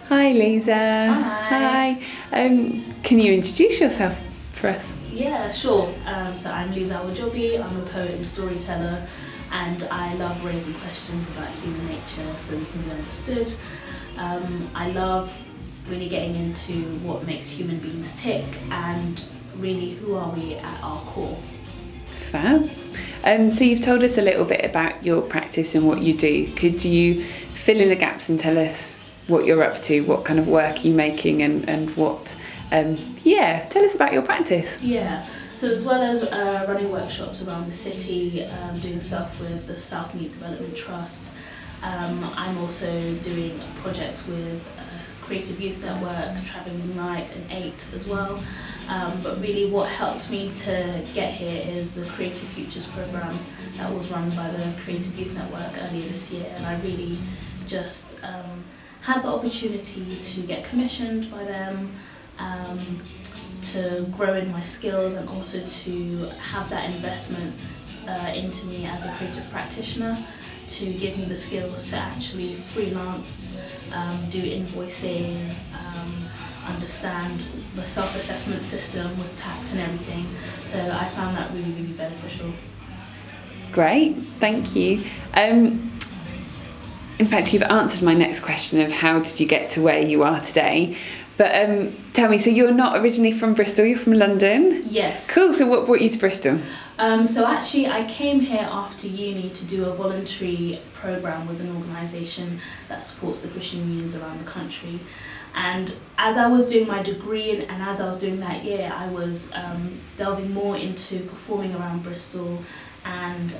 Hi, Leeza. Hi. Can you introduce yourself for us? Yeah, sure. So I'm Leeza Awojobi. I'm a poet and storyteller, and I love raising questions about human nature so we can be understood. I love really getting into what makes human beings tick and really who are we at our core. Fab. So you've told us a little bit about your practice and what you do. Could you fill in the gaps and tell us what you're up to, what kind of work you're making and what, tell us about your practice. Yeah, so as well as running workshops around the city, doing stuff with the South Mead Development Trust, I'm also doing projects with Creative Youth Network, Travelling Night and 8 as well. But really what helped me to get here is the Creative Futures programme that was run by the Creative Youth Network earlier this year, and I really just had the opportunity to get commissioned by them, to grow in my skills and also to have that investment into me as a creative practitioner, to give me the skills to actually freelance, do invoicing, understand the self-assessment system with tax and everything. So I found that really, really beneficial. Great, thank you. In fact, you've answered my next question of how did you get to where you are today. But tell me, so you're not originally from Bristol, you're from London? Yes. Cool, so what brought you to Bristol? So actually I came here after uni to do a voluntary programme with an organisation that supports the Christian unions around the country. And as I was doing my degree and as I was doing that year, I was delving more into performing around Bristol and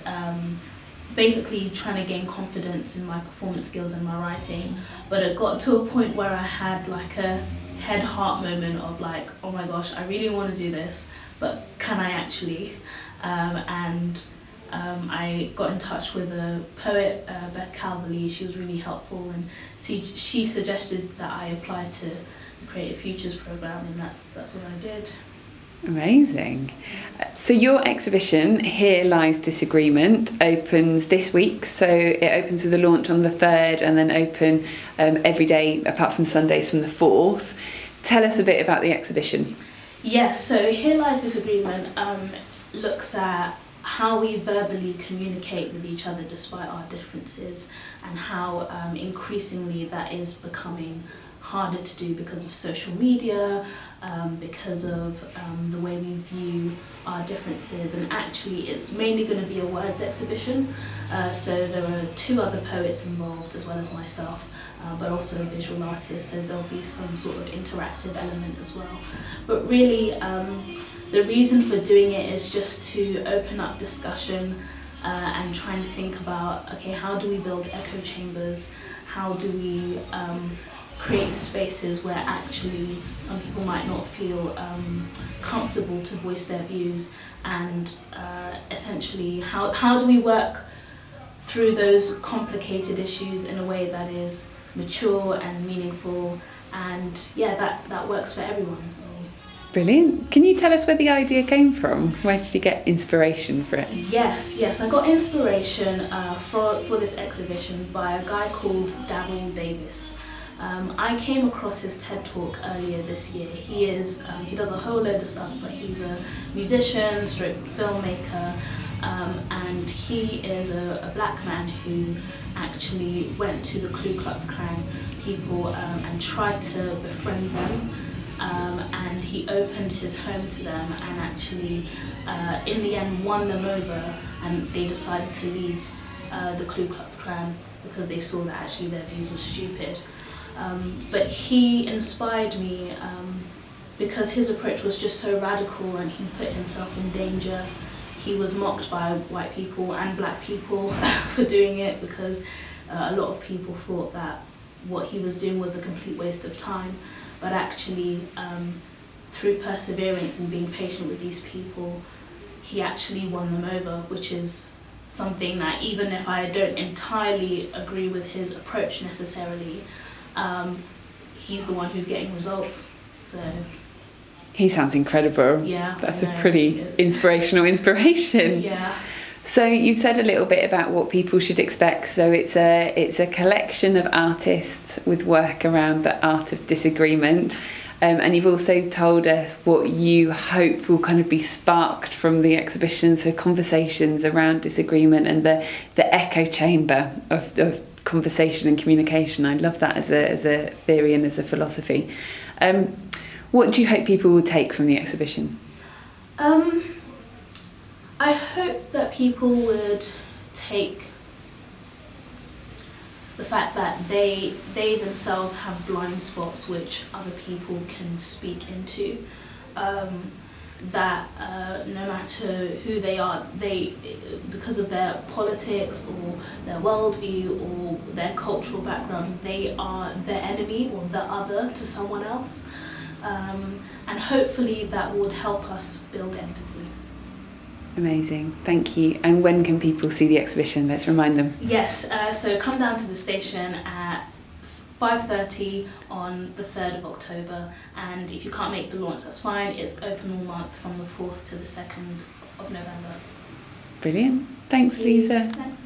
basically trying to gain confidence in my performance skills and my writing. But it got to a point where I had like a head-heart moment of like, oh my gosh, I really want to do this, but can I actually? I got in touch with a poet, Beth Calverley. She was really helpful, and she suggested that I apply to the Creative Futures programme, and that's what I did. Amazing. So your exhibition, Hear Lies Disagreement, opens this week. So it opens with a launch on the 3rd and then open every day apart from Sundays from the 4th. Tell us a bit about the exhibition. Yes, so Hear Lies Disagreement looks at how we verbally communicate with each other despite our differences, and how increasingly that is becoming harder to do because of social media, because of the way we view our differences. And actually it's mainly going to be a words exhibition, so there are 2 other poets involved as well as myself, but also a visual artist, so there'll be some sort of interactive element as well. But really the reason for doing it is just to open up discussion and trying to think about, okay, how do we build echo chambers? How do we create spaces where actually some people might not feel comfortable to voice their views, and essentially how do we work through those complicated issues in a way that is mature and meaningful, and that works for everyone. Brilliant. Can you tell us where the idea came from? Where did you get inspiration for it? Yes, I got inspiration for this exhibition by a guy called Daryl Davis. I came across his TED Talk earlier this year. He does a whole load of stuff, but he's a musician, stroke filmmaker, and he is a black man who actually went to the Ku Klux Klan people and tried to befriend them. And he opened his home to them and actually in the end won them over, and they decided to leave the Ku Klux Klan because they saw that actually their views were stupid. But he inspired me because his approach was just so radical, and he put himself in danger. He was mocked by white people and black people for doing it, because a lot of people thought that what he was doing was a complete waste of time. But actually, through perseverance and being patient with these people, he actually won them over, which is something that even if I don't entirely agree with his approach necessarily, he's the one who's getting results. So he sounds incredible. Yeah, that's a pretty inspirational inspiration. Yeah. So you've said a little bit about what people should expect. So it's a collection of artists with work around the art of disagreement. And you've also told us what you hope will kind of be sparked from the exhibition, so conversations around disagreement and the echo chamber of conversation and communication. I love that as a theory and as a philosophy. What do you hope people will take from the exhibition? I hope that people would take the fact that they themselves have blind spots which other people can speak into. That no matter who they are, because of their politics or their worldview or their cultural background, they are the enemy or the other to someone else. And hopefully that would help us build empathy. Amazing, thank you. And when can people see the exhibition? Let's remind them. Yes, so come down to the station at 5:30 on the 3rd of October, and if you can't make the launch, that's fine. It's open all month from the 4th to the 2nd of November. Brilliant. Thanks, Leeza. Thanks.